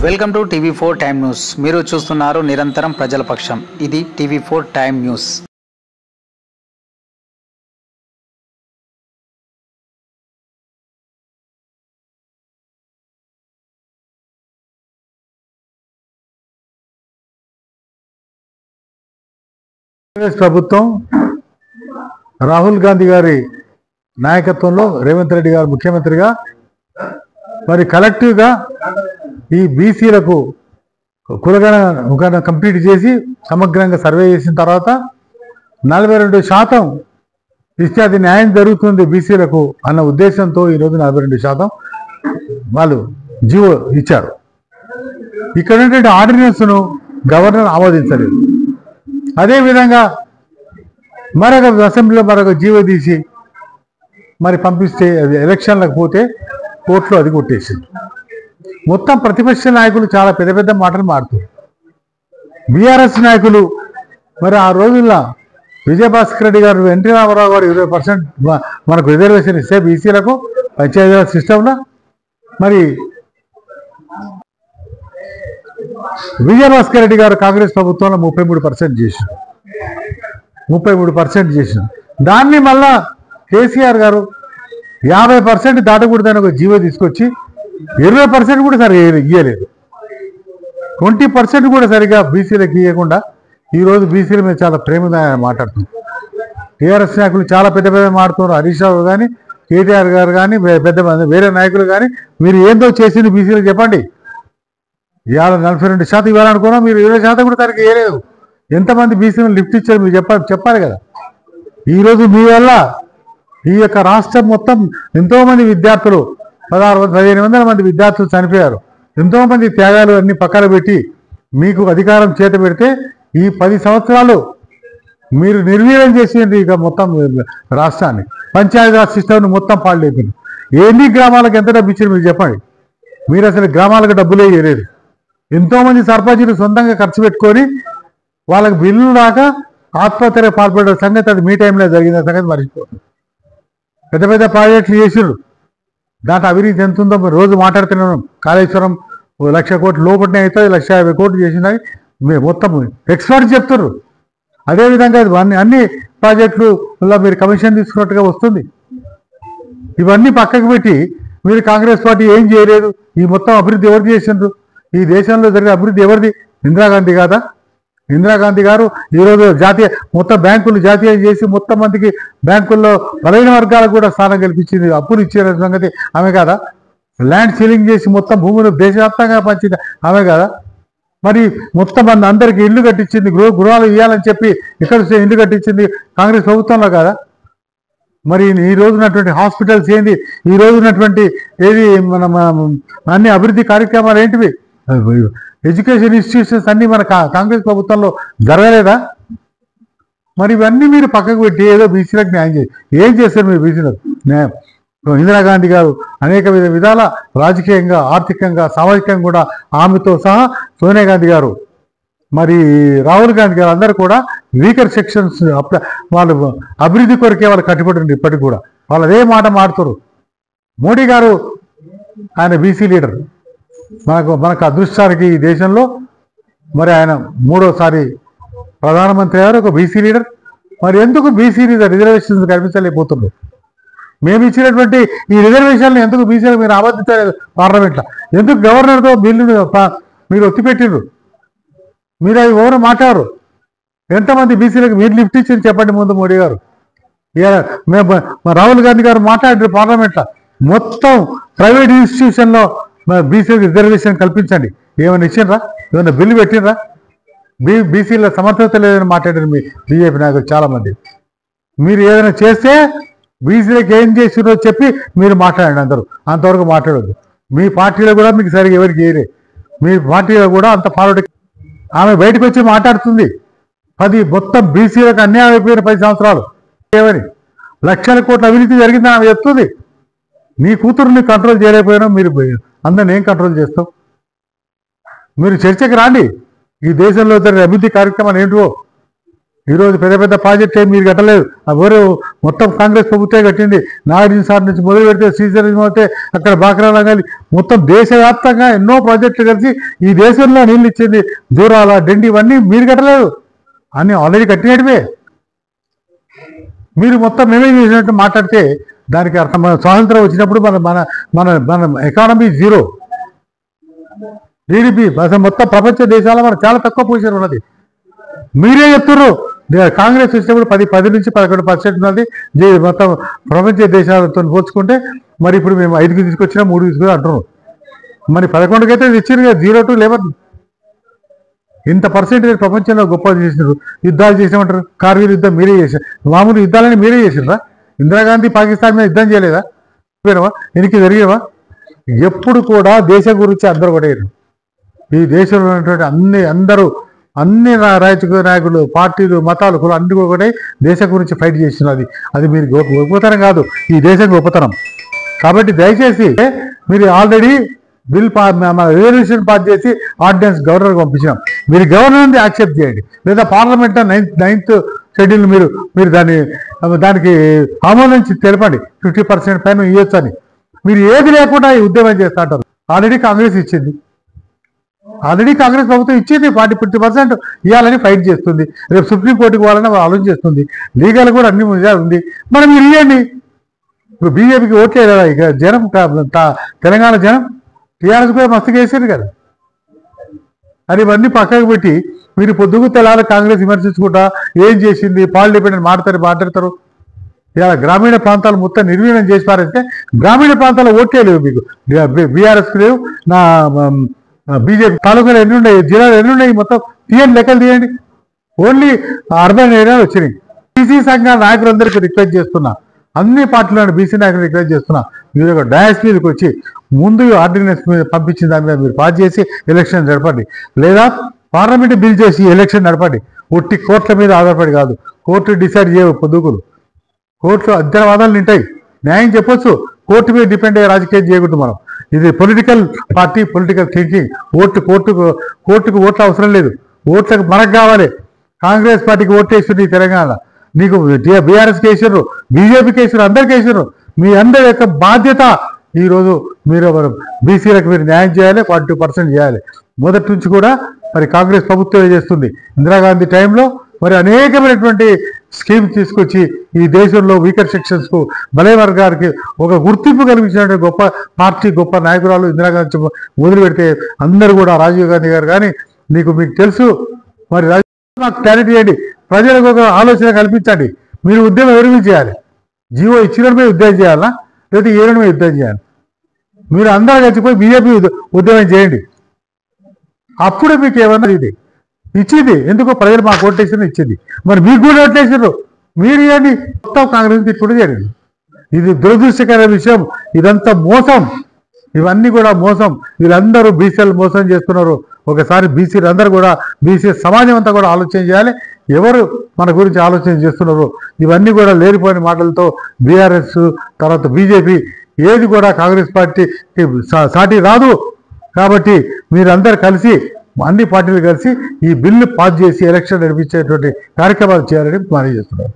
Welcome to టీవీ4 time news. మీరు చూస్తున్నారు నిరంతరం ప్రజల పక్షం. ఇది టీవీ4 టైమ్ న్యూస్. ప్రభుత్వం రాహుల్ గాంధీ గారి నాయకత్వంలో రేవంత్ రెడ్డి గారు ముఖ్యమంత్రిగా మరి కలెక్టివ్గా ఈ బీసీలకు కులగణన కంప్లీట్ చేసి సమగ్రంగా సర్వే చేసిన తర్వాత 42% ఇస్తే అది న్యాయం జరుగుతుంది బీసీలకు అన్న ఉద్దేశంతో ఈరోజు 42% వాళ్ళు జీవో ఇచ్చారు. ఇక్కడ ఉన్నటువంటి ఆర్డినెన్స్ను గవర్నర్ ఆమోదించలేదు. అదేవిధంగా మరొక అసెంబ్లీలో మరొక జీవో తీసి మరి పంపిస్తే అది ఎలక్షన్లకు పోతే కోర్టులో అది కొట్టేసింది. మొత్తం ప్రతిపక్ష నాయకులు చాలా పెద్ద పెద్ద మాటలు మారుతారు. బీఆర్ఎస్ నాయకులు మరి ఆ రోజుల్లో విజయభాస్కర్ రెడ్డి గారు, ఎన్టీ రామారావు గారు 20% మనకు రిజర్వేషన్ ఇస్తే బీసీలకు పంచాయతీరాజ్ సిస్టంలో మరి విజయభాస్కర్ రెడ్డి గారు కాంగ్రెస్ ప్రభుత్వంలో 33% చేశారు. 33% చేశారు. దాన్ని మళ్ళా కేసీఆర్ గారు 50% దాటకూడదని ఒక జీవో తీసుకొచ్చి 20% కూడా సరిగా ఇయ్యలేదు. 20% కూడా సరిగా బీసీలకు ఇవ్వకుండా ఈరోజు బీసీల మీద చాలా ప్రేమగా మాట్లాడుతున్నారు. టీఆర్ఎస్ నాయకులు చాలా పెద్ద పెద్ద మాట్లాడుతున్నారు. హరీష్ రావు కానీ, కేటీఆర్ గారు కానీ, పెద్ద మంది వేరే నాయకులు కానీ మీరు ఏందో చేసింది బీసీలకు చెప్పండి. ఇవాళ 42% ఇవ్వాలనుకున్నా మీరు 20% కూడా సరిగ్గా ఇవ్వలేదు. ఎంతమంది బీసీలను లిఫ్ట్ ఇచ్చారు మీరు చెప్పాలి కదా. ఈరోజు మీ వల్ల ఈ యొక్క రాష్ట్రం మొత్తం ఎంతోమంది విద్యార్థులు 1500 మంది విద్యార్థులు చనిపోయారు. ఎంతోమంది త్యాగాలు అన్ని పక్కన పెట్టి మీకు అధికారం చేత పెడితే ఈ 10 సంవత్సరాలు మీరు నిర్వీర్యం చేసేది ఇక మొత్తం రాష్ట్రాన్ని, పంచాయతీరాజ్ సిస్టమ్ని మొత్తం పాడు లేపింది. ఎన్ని గ్రామాలకు ఎంత డబ్బు ఇచ్చారు మీరు చెప్పండి. మీరు అసలు గ్రామాలకు డబ్బులే ఇవ్వలేదు. ఎంతోమంది సర్పంచులు సొంతంగా ఖర్చు పెట్టుకొని వాళ్ళకి బిల్లులు రాక ఆత్మహత్యకు పాల్పడే సంగతి అది మీ టైంలో జరిగిన సంగతి మర్చిపోతుంది. పెద్ద పెద్ద ప్రాజెక్టులు చేసిరు. దాంట్లో అవినీతి ఎంత ఉందో రోజు మాట్లాడుతున్నాను. కాళేశ్వరం 1,00,000 కోట్లు లోపలనే అవుతుంది, 1,50,000 కోట్లు చేసినవి మొత్తం ఎక్స్పర్ట్స్ చెప్తున్నారు. అదేవిధంగా అన్ని ప్రాజెక్టులలో మీరు కమిషన్ తీసుకున్నట్టుగా వస్తుంది. ఇవన్నీ పక్కకు పెట్టి మీరు కాంగ్రెస్ పార్టీ ఏం చేయలేదు. ఈ మొత్తం అభివృద్ధి ఎవరు చేసిండ్రు? ఈ దేశంలో జరిగిన అభివృద్ధి ఎవరిది? ఇందిరాగాంధీ కాదా? ఇందిరాగాంధీ గారు ఈరోజు మొత్తం బ్యాంకులు జాతీయం చేసి మొత్తం మందికి బ్యాంకుల్లో బలైన వర్గాలకు కూడా స్థానం కల్పించింది. అప్పులు ఇచ్చిన సంగతి ఆమె కాదా? ల్యాండ్ సీలింగ్ చేసి మొత్తం భూములు దేశవ్యాప్తంగా పంచింది ఆమె కాదా? మరి మొత్తం మంది అందరికీ ఇల్లు కట్టించింది, గృహాలు ఇవ్వాలని చెప్పి ఇక్కడ ఇల్లు కట్టించింది కాంగ్రెస్ ప్రభుత్వంలో కాదా? మరి ఈ రోజున్నటువంటి హాస్పిటల్స్ ఏంది? ఈ రోజున్నటువంటి ఏది మన అన్ని అభివృద్ధి కార్యక్రమాలు ఏంటివి? ఎడ్యుకేషన్ ఇన్స్టిట్యూషన్స్ అన్నీ మన కాంగ్రెస్ ప్రభుత్వంలో జరగలేదా? మరి ఇవన్నీ మీరు పక్కకు పెట్టి ఏదో బీసీలకు న్యాయం చేసి ఏం చేస్తారు మీరు బీసీలకు న్యాయం? ఇందిరాగాంధీ గారు అనేక విధాల రాజకీయంగా, ఆర్థికంగా, సామాజికంగా కూడా ఆమెతో సహా సోనియా గాంధీ గారు, మరి రాహుల్ గాంధీ గారు అందరూ కూడా వీకర్ సెక్షన్స్ వాళ్ళు అభివృద్ధి కొరకే వాళ్ళు కట్టుబడి ఉంది. ఇప్పటికి కూడా వాళ్ళు అదే మాట మాడుతారు. మోడీ గారు ఆయన బీసీ లీడర్. మనకు అదృష్టానికి ఈ దేశంలో మరి ఆయన 3వసారి ప్రధానమంత్రి గారు ఒక బీసీ లీడర్. మరి ఎందుకు బీసీ రిజర్వేషన్స్ కల్పించలేకపోతున్నారు? మేము ఇచ్చినటువంటి ఈ రిజర్వేషన్లు ఎందుకు బీసీలకు మీరు ఆమోదించలేదు? పార్లమెంట్లో ఎందుకు గవర్నర్తో బిల్లును మీరు ఒత్తిపెట్టిర్రు? మీరు అవి ఎవరు మాట్లాడరు. ఎంతమంది బీసీలకు మీరు లిఫ్ట్ ఇచ్చింది చెప్పండి ముందు మోడీ గారు. మేము రాహుల్ గాంధీ గారు మాట్లాడారు పార్లమెంట్లో, మొత్తం ప్రైవేట్ ఇన్స్టిట్యూషన్లో బీసీలకు రిజర్వేషన్ కల్పించండి. ఏమైనా ఇచ్చిండ్రా? ఏమైనా బిల్లు పెట్టినరా? బీసీల సమర్థత లేదని మాట్లాడారు మీ బీజేపీ నాయకులు చాలామంది. మీరు ఏదైనా చేస్తే బీసీలకు ఏం చేసిరో చెప్పి మీరు మాట్లాడండి. అంతవరకు మాట్లాడద్దు. మీ పార్టీలో కూడా మీకు సరిగ్గా ఎవరికి చేయలే. మీ పార్టీలో కూడా అంత ఫార్వర్డ్. ఆమె బయటకు వచ్చి మాట్లాడుతుంది. మొత్తం బీసీలకు అన్యాయం అయిపోయిన 10 సంవత్సరాలు ఏమని, లక్షల కోట్ల అవినీతి జరిగిందని ఆమె చెప్తుంది. నీ కూతురుని కంట్రోల్ చేయలేకపోయినా మీరు అందరిని ఏం కంట్రోల్ చేస్తావు? మీరు చర్చకి రాండి. ఈ దేశంలో జరిగిన అభివృద్ధి కార్యక్రమాలు ఏంటో ఈరోజు పెద్ద పెద్ద ప్రాజెక్ట్ ఏం మీరు కట్టలేదు, ఎవరు మొత్తం కాంగ్రెస్ ప్రభుత్వమే కట్టింది. నాగార్జున సార్ నుంచి మొదలు పెడితే శ్రీశైలం అయితే అక్కడ బాక్రా రంగాలి మొత్తం దేశవ్యాప్తంగా ఎన్నో ప్రాజెక్టులు కలిసి ఈ దేశంలో నీళ్ళు ఇచ్చింది. దూరాల డండి ఇవన్నీ మీరు కట్టలేదు, అన్నీ ఆల్రెడీ కట్టినట్టువే. మీరు మొత్తం మేమే చేసినట్టు మాట్లాడితే దానికి అర్థం మన స్వాతంత్రం వచ్చినప్పుడు మన మన మన మన ఎకానమీ జీరో, జీడిపి అసలు మొత్తం ప్రపంచ దేశాల్లో మనకు చాలా తక్కువ పొజిషన్ ఉన్నది. మీరే చెప్తున్నారు కాంగ్రెస్ వచ్చినప్పుడు 10 నుంచి 11% ఉన్నది మొత్తం ప్రపంచ దేశాలతో పోల్చుకుంటే. మరి ఇప్పుడు మేము 5కి తీసుకొచ్చినా 3 తీసుకుని అంటున్నాం. మరి 11కి అయితే ఇచ్చారు కదా, 0 to 11. ఇంత పర్సెంటేజ్ ప్రపంచంలో గొప్ప చేసినారు. యుద్ధాలు చేసినామంటారు, కార్గిల్ యుద్ధం మీరే చేశారు. మామూలు యుద్ధాలని మీరే చేసినరా? ఇందిరాగాంధీ పాకిస్తాన్ మీద యుద్ధం చేయలేదా? పోయినవా? వెనక్కి జరిగేవా? ఎప్పుడు కూడా దేశం గురించి అందరూ ఒకటేరు. ఈ దేశంలో ఉన్నటువంటి అన్ని రాజకీయ నాయకులు, పార్టీలు, మతాలు, కులం అన్ని ఒకటే దేశం గురించి ఫైట్ చేస్తున్నది. అది మీరు గొప్పతనం కాదు, ఈ దేశం గొప్పతనం. కాబట్టి దయచేసి మీరు ఆల్రెడీ బిల్ రెజల్యూషన్ పాస్ చేసి ఆర్డినెన్స్ గవర్నర్కి పంపించినాం. మీరు గవర్నర్ని యాక్సెప్ట్ చేయండి, లేదా పార్లమెంట్లో 9th షెడ్యూల్ మీరు దానికి ఆమోదించి తెలపండి. 50% పైన ఇవ్వచ్చు అని. మీరు ఏది లేకుండా ఈ ఉద్యమం చేస్తా అంటారు. ఆల్రెడీ కాంగ్రెస్ ఇచ్చింది, ఆల్రెడీ కాంగ్రెస్ ప్రభుత్వం ఇచ్చింది. 40-50% ఇవ్వాలని ఫైట్ చేస్తుంది. రేపు సుప్రీంకోర్టుకు పోవాలని ఆలోచన చేస్తుంది. లీగల్ కూడా అన్ని ఉంది. మరి మీరు ఇవ్వండి. ఇప్పుడు బీజేపీకి ఓట్లే కదా, ఇక జనం తెలంగాణ జనం టీఆర్ఎస్ కూడా మస్తుగా వేసారు కదా. అది ఇవన్నీ పక్కకు పెట్టి మీరు పొద్దుగు తెలాలి కాంగ్రెస్ విమర్శించుకుంటా ఏం చేసింది, పాల్ డిపెండెంట్ మాట్లాడతారు. ఇలా గ్రామీణ ప్రాంతాలు మొత్తం నిర్వీర్యం చేసి పారేస్తే గ్రామీణ ప్రాంతాల్లో ఓట్లే లేవు మీకు. బీఆర్ఎస్కి లేవు, నా బీజేపీ తాలూకాలు ఎన్ని ఉన్నాయి, జిల్లాలు ఎన్ని ఉన్నాయి మొత్తం తీయండి, లెక్కలు తీయండి. ఓన్లీ అర్బన్ ఏరియాలు వచ్చినాయి. బీసీ సంఘాల నాయకులందరికీ రిక్వెస్ట్ చేస్తున్నా, అన్ని పార్టీలను బీసీ నాయకులు రిక్వెస్ట్ చేస్తున్నా, మీరు ఒక డయాస్ మీదకి వచ్చి ముందు ఆర్డినెన్స్ మీద పంపించిన దాని మీద మీరు పాస్ చేసి ఎలక్షన్ నడపండి, లేదా పార్లమెంట్ బిల్ చేసి ఎలక్షన్ నడపండి. ఒట్టి కోర్టుల మీద ఆధారపడి కాదు, కోర్టు డిసైడ్ చేయవు. పొద్దుగులు కోర్టులో అధ్యయవాదాలు నింటాయి, న్యాయం చెప్పొచ్చు. కోర్టు మీద డిపెండ్ అయ్యే రాజకీయం చేయకూడదు మనం. ఇది పొలిటికల్ పార్టీ, పొలిటికల్ థింకింగ్. కోర్టుకు ఓట్ల అవసరం లేదు, ఓట్లకు మనకు కావాలి. కాంగ్రెస్ పార్టీకి ఓట్లు వేసిండ్రు ఈ తెలంగాణ, నీకు బీఆర్ఎస్కి వేసారు, బీజేపీకి వేసారు, అందరికీ వేసారు. మీ అందరి యొక్క బాధ్యత ఈరోజు మీరు బీసీలకు మీరు న్యాయం చేయాలి, 40% చేయాలి. మొదటి నుంచి కూడా మరి కాంగ్రెస్ ప్రభుత్వమే చేస్తుంది. ఇందిరాగాంధీ టైంలో మరి అనేకమైనటువంటి స్కీమ్స్ తీసుకొచ్చి ఈ దేశంలో వీకర్ సెక్షన్స్కు, బలై వర్గానికి ఒక గుర్తింపు కల్పించినటువంటి గొప్ప పార్టీ, గొప్ప నాయకురాలు ఇందిరాగాంధీ మొదలు పెడితే అందరూ కూడా, రాజీవ్ గాంధీ గారు కానీ మీకు తెలుసు. మరి మాకు క్లారిటీ చేయండి, ప్రజలకు ఒక ఆలోచన కల్పించండి. మీరు ఉద్యమం ఎవరి మీద చేయాలి? జీవో ఇచ్చిన మీద ఉద్యమం చేయాలా, లేదా ఏడు మీద యుద్ధం చేయాలి? మీరు అందరూ కలిసిపోయి బీజేపీ ఉద్యమం చేయండి. అప్పుడు మీకు ఏమన్నా ఇది ఇచ్చింది. ఎందుకో ప్రజలు మాకు ఓటేసిన ఇచ్చింది, మరి మీకు కూడా ఓటేసారు, మీరు ఇవ్వండి. మొత్తం కాంగ్రెస్ తిట్టుకుంటే జరిగింది. ఇది దురదృష్టకర విషయం. ఇదంతా మోసం, ఇవన్నీ కూడా మోసం. వీళ్ళందరూ బీసీలు మోసం చేస్తున్నారు. ఒకసారి బీసీలు అందరూ కూడా, బీసీ సమాజం అంతా కూడా ఆలోచన చేయాలి. ఎవరు మన గురించి ఆలోచన చేస్తున్నారు? ఇవన్నీ కూడా లేనిపోయిన మాటలతో బీఆర్ఎస్ తర్వాత బీజేపీ ఏది కూడా కాంగ్రెస్ పార్టీకి సాటి రాదు. కాబట్టి మీరందరూ కలిసి, అన్ని పార్టీలు కలిసి ఈ బిల్లు పాస్ చేసి ఎలక్షన్ నడిపించేటువంటి కార్యక్రమాలు చేయాలని మనవి చేస్తున్నారు.